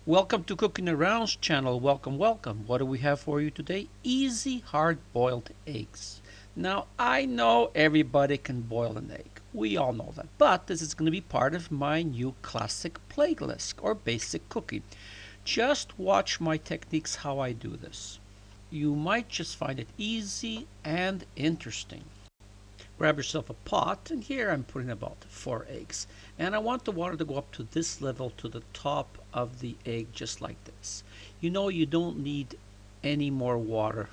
Welcome to Cooking Around's channel. Welcome, welcome. What do we have for you today? Easy hard-boiled eggs. Now, I know everybody can boil an egg. We all know that. But this is going to be part of my new classic playlist or basic cooking. Just watch my techniques how I do this. You might just find it easy and interesting. Grab yourself a pot, and here I'm putting about 4 eggs. And I want the water to go up to this level, to the top of the egg, just like this. You know, you don't need any more water.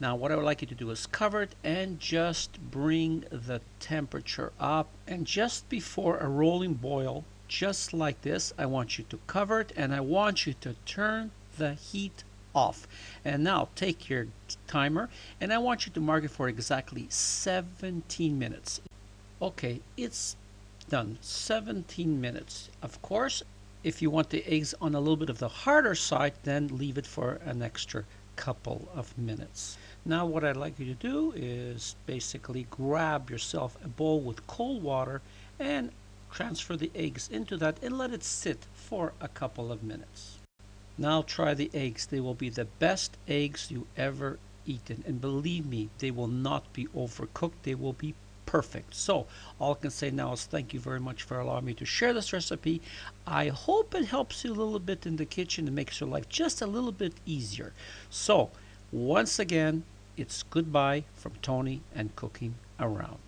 Now what I would like you to do is cover it and just bring the temperature up, and just before a rolling boil, just like this, I want you to cover it and I want you to turn the heat off. And now take your timer and I want you to mark it for exactly 17 minutes. Okay, it's done. 17 minutes. Of course, if you want the eggs on a little bit of the harder side, then leave it for an extra couple of minutes. Now what I'd like you to do is basically grab yourself a bowl with cold water and transfer the eggs into that and let it sit for a couple of minutes. Now try the eggs. They will be the best eggs you ever eaten, and believe me, they will not be overcooked. They will be perfect. So all I can say now is thank you very much for allowing me to share this recipe. I hope it helps you a little bit in the kitchen and makes your life just a little bit easier. So once again, it's goodbye from Tony and Cooking Around.